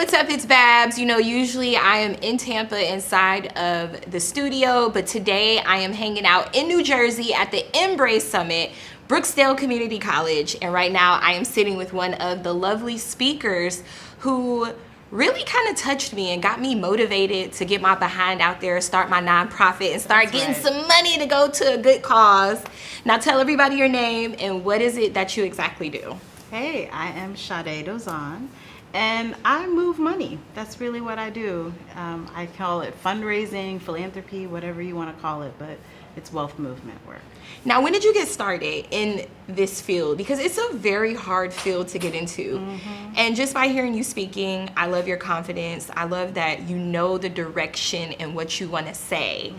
what's up? It's Babs. You know, usually I am in Tampa inside of the studio, but today I am hanging out in New Jersey at the Mbrace Summit, Brookdale Community College, and right now I am sitting with one of the lovely speakers who really kind of touched me and got me motivated to get my behind out there, start my nonprofit, and start getting some money to go to a good cause. Now tell everybody your name and what is it that you exactly do? Hey, I am Sade Dozan, and I move money. That's really what I do. I call it fundraising, philanthropy, whatever you want to call it, but it's wealth movement work. Now, when did you get started in this field? Because it's a very hard field to get into. And just by hearing you speaking, I love your confidence. I love that you know the direction and what you want to say.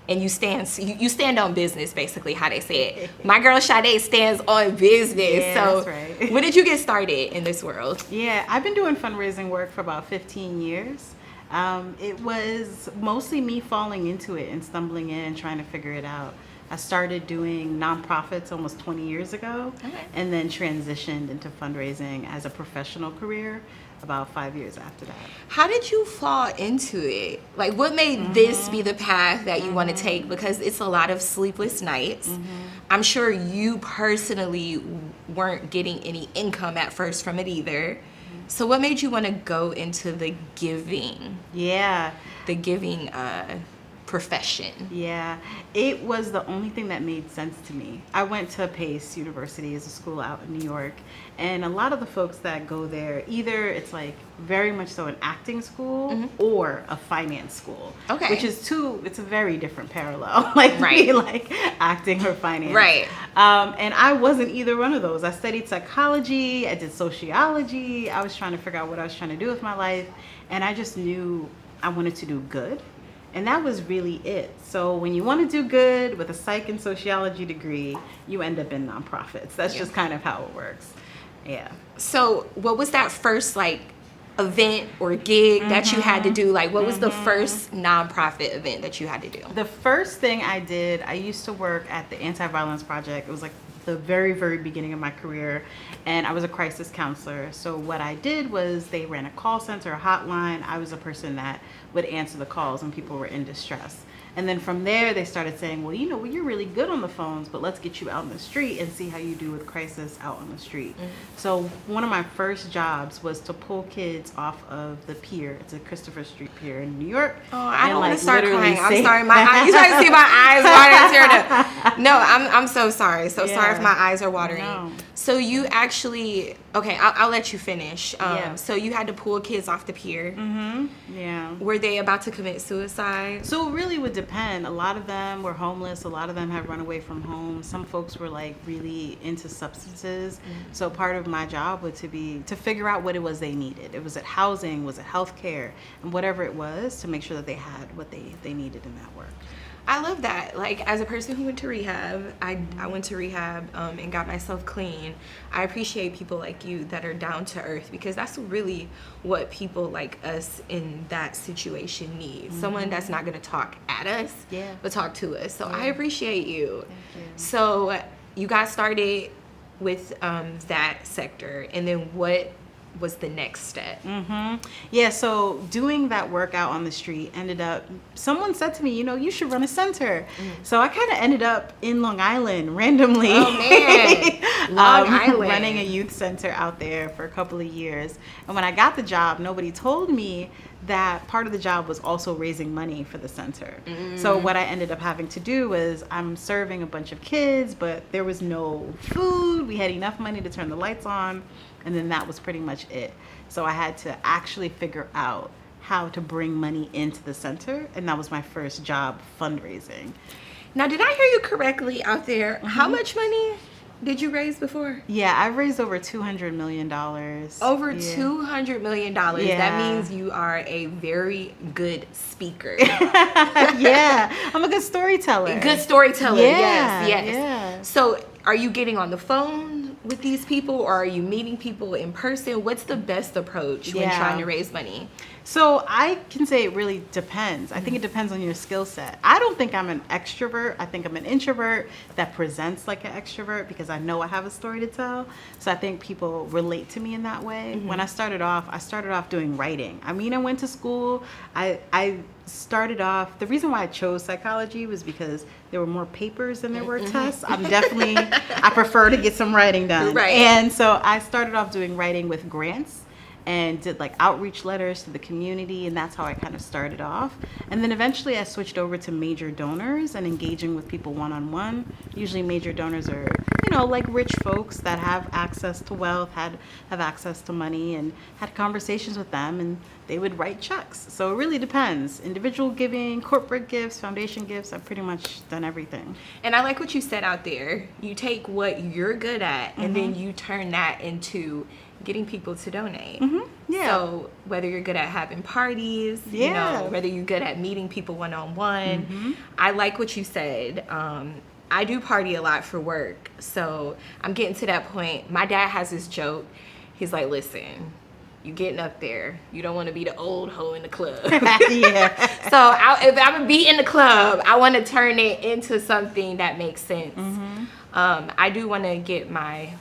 And you stand on business, basically, how they say it. My girl Sade stands on business. Yeah, so that's right. When did you get started in this world? Yeah, I've been doing fundraising work for about 15 years. It was mostly me falling into it and stumbling in and trying to figure it out. I started doing nonprofits almost 20 years ago, and then transitioned into fundraising as a professional career about 5 years after that. How did you fall into it? Like, what made this be the path that you want to take? Because it's a lot of sleepless nights. I'm sure you personally weren't getting any income at first from it either. So what made you want to go into the giving? Yeah. The giving profession? Yeah, it was the only thing that made sense to me. I went to Pace University as a school out in New York, and a lot of the folks that go there, either it's like very much so an acting school or a finance school. Okay. Which is it's a very different parallel. Like be like acting or finance. Right. And I wasn't either one of those. I studied psychology, I did sociology, I was trying to figure out what I was trying to do with my life, and I just knew I wanted to do good. And that was really it. So when you want to do good with a psych and sociology degree, you end up in nonprofits. That's just kind of how it works. Yeah. So what was that first like event or gig that you had to do? Like, what was the first nonprofit event that you had to do? The first thing I did, I used to work at the Anti-Violence Project. It was like the very, very beginning of my career, and I was a crisis counselor. So what I did was they ran a call center, a hotline. I was a person that would answer the calls when people were in distress. And then from there, they started saying, well, you're really good on the phones, but let's get you out in the street and see how you do with crisis out on the street. So one of my first jobs was to pull kids off of the pier. It's a Christopher Street pier in New York. Oh, I don't want to start crying. I'm sorry. My eyes, you trying to see my eyes watering? No, I'm so sorry. So sorry if my eyes are watering. No. So you actually, okay, I'll let you finish. Yeah. So you had to pull kids off the pier. Yeah. Were they about to commit suicide? So it really would depend. A lot of them were homeless. A lot of them had run away from home. Some folks were like really into substances. So part of my job was to figure out what it was they needed. It was it housing, was it healthcare, and whatever it was, to make sure that they had what they needed in that work. I love that. Like, as a person who went to rehab, I went to rehab and got myself clean. I appreciate people like you that are down to earth, because that's really what people like us in that situation need. Someone that's not going to talk at us, but talk to us. So I appreciate you. Thank you. So you got started with that sector, and then what was the next step? Yeah, so doing that work out on the street ended up, someone said to me, you should run a center. So I kind of ended up in Long Island randomly. Oh man, Long Island. Running a youth center out there for a couple of years. And when I got the job, nobody told me that part of the job was also raising money for the center. So what I ended up having to do was, I'm serving a bunch of kids, but there was no food. We had enough money to turn the lights on, and then that was pretty much it. So I had to actually figure out how to bring money into the center, and that was my first job, fundraising. Now, did I hear you correctly out there? How much money did you raise before? Yeah, I've raised over $200 million. Over $200 million. Yeah. That means you are a very good speaker. Yeah, I'm a good storyteller. Good storyteller. Yeah, Yes. yeah. So are you getting on the phone with these people, or are you meeting people in person? What's the best approach when trying to raise money? So I can say it really depends. I think it depends on your skill set. I don't think I'm an extrovert. I think I'm an introvert that presents like an extrovert because I know I have a story to tell. So I think people relate to me in that way. When I started off doing writing. I mean, I went to school. I started off, the reason why I chose psychology was because there were more papers than there were tests. I prefer to get some writing done. Right. And so I started off doing writing with grants and did like outreach letters to the community, and that's how I kind of started off. And then eventually I switched over to major donors and engaging with people one-on-one. Usually major donors are, like rich folks that have access to wealth, have access to money, and had conversations with them, and they would write checks. So it really depends. Individual giving, corporate gifts, foundation gifts, I've pretty much done everything. And I like what you said out there. You take what you're good at and then you turn that into getting people to donate. Yeah. So whether you're good at having parties, whether you're good at meeting people one-on-one, I like what you said. I do party a lot for work. So I'm getting to that point. My dad has this joke. He's like, listen, you getting up there. You don't want to be the old hoe in the club. Yeah. So if I'm going to be in the club, I want to turn it into something that makes sense. I do want to get my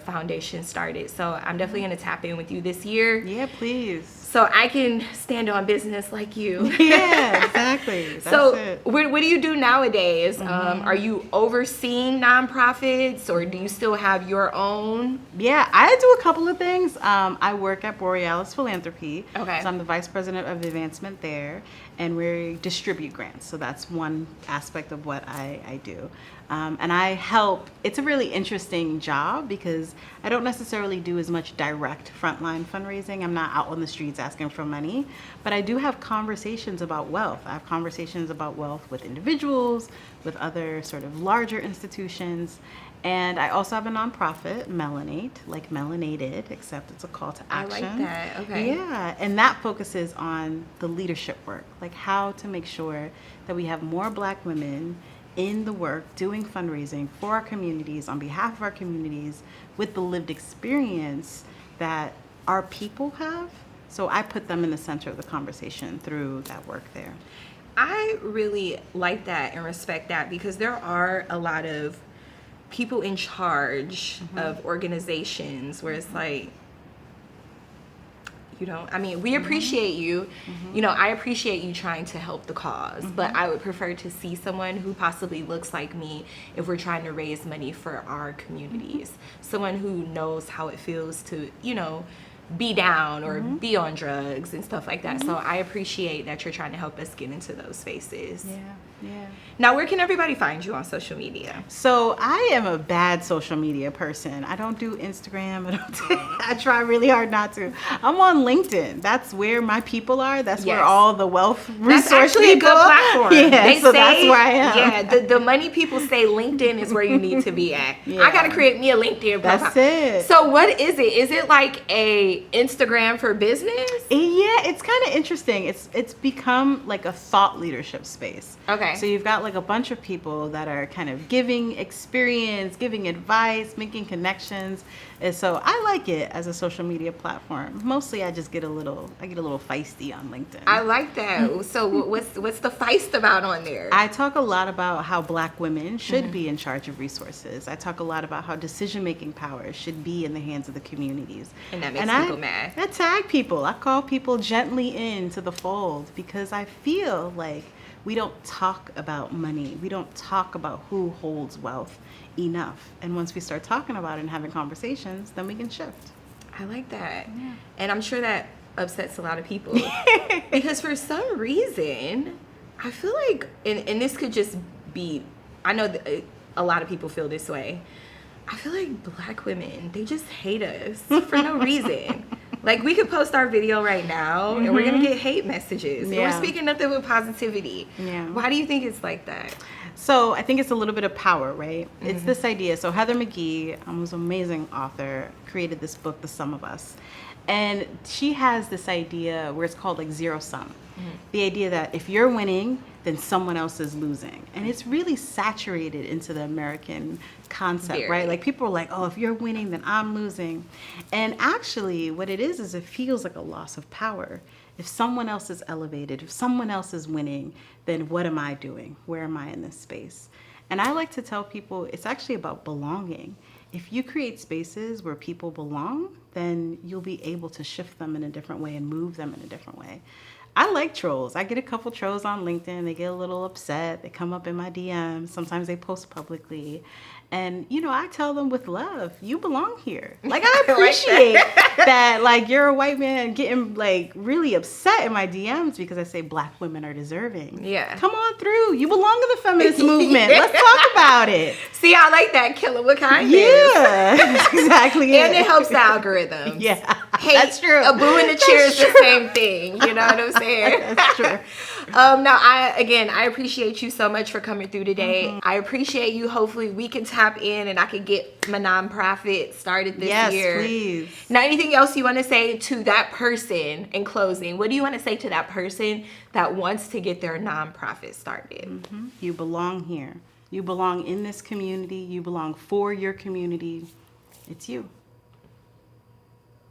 foundation started. So I'm definitely going to tap in with you this year. Yeah, please. So I can stand on business like you. Yeah, exactly. That's so it. What do you do nowadays? Are you overseeing nonprofits, or do you still have your own? Yeah, I do a couple of things. I work at Borealis Philanthropy. Okay. So I'm the vice president of advancement there, and we distribute grants. So that's one aspect of what I do. And I help. It's a really interesting job because I don't necessarily do as much direct frontline fundraising. I'm not out on the streets asking for money, but I do have conversations about wealth. I have conversations about wealth with individuals, with other sort of larger institutions. And I also have a nonprofit, Melanate, like melanated, except it's a call to action. I like that. Okay. Yeah, and that focuses on the leadership work, like how to make sure that we have more Black women in the work doing fundraising for our communities, on behalf of our communities, with the lived experience that our people have. So I put them in the center of the conversation through that work there. I really like that and respect that, because there are a lot of people in charge of organizations where it's like, we appreciate you. I appreciate you trying to help the cause, but I would prefer to see someone who possibly looks like me if we're trying to raise money for our communities. Someone who knows how it feels to, be down or be on drugs and stuff like that. So I appreciate that you're trying to help us get into those spaces. Yeah. Now, where can everybody find you on social media? So I am a bad social media person. I don't do Instagram. I try really hard not to. I'm on LinkedIn. That's where my people are. That's where all the wealth resource That's actually people. A good platform. Yeah, so that's where I am. Yeah, the money people say LinkedIn is where you need to be at. I got to create me a LinkedIn profile. That's it. So what is it? Is it like a Instagram for business? Yeah, it's kind of interesting. It's become like a thought leadership space. Okay. So you've got like a bunch of people that are kind of giving experience, giving advice, making connections. And so I like it as a social media platform. Mostly I get a little feisty on LinkedIn. I like that. So what's the feist about on there? I talk a lot about how Black women should be in charge of resources. I talk a lot about how decision-making power should be in the hands of the communities. And that makes people mad. I tag people. I call people gently into the fold because I feel like we don't talk about money. We don't talk about who holds wealth enough. And once we start talking about it and having conversations, then we can shift. I like that. Yeah. And I'm sure that upsets a lot of people. Because for some reason, I feel like, and this could just be, I know that a lot of people feel this way. I feel like Black women, they just hate us for no reason. Like, we could post our video right now and we're going to get hate messages. Yeah. We're speaking nothing but positivity. Yeah. Why do you think it's like that? So I think it's a little bit of power, right? It's this idea. So Heather McGhee, who's an amazing author, created this book, The Sum of Us. And she has this idea where it's called like zero sum. The idea that if you're winning, then someone else is losing. And it's really saturated into the American concept, Very. right? Like people are like, oh, if you're winning, then I'm losing. And actually what it is it feels like a loss of power. If someone else is elevated, if someone else is winning, then what am I doing? Where am I in this space? And I like to tell people it's actually about belonging. If you create spaces where people belong, then you'll be able to shift them in a different way and move them in a different way. I like trolls. I get a couple trolls on LinkedIn. They get a little upset. They come up in my DMs. Sometimes they post publicly. And, you know, I tell them with love, you belong here. Like, I appreciate that, like, you're a white man getting, like, really upset in my DMs because I say black women are deserving. Yeah. Come on through. You belong in the feminist movement. Let's talk about it. See, I like that, Killer with kindness. Yeah, that's exactly And it helps the algorithms. Yeah, Hey, that's true. A boo and a cheer is the same thing. You know what I'm saying? That's true. Now, I appreciate you so much for coming through today. I appreciate you. Hopefully, we can tap in and I can get my nonprofit started this year. Yes, please. Now, anything else you want to say to that person in closing? What do you want to say to that person that wants to get their nonprofit started? You belong here. You belong in this community. You belong for your community. It's you.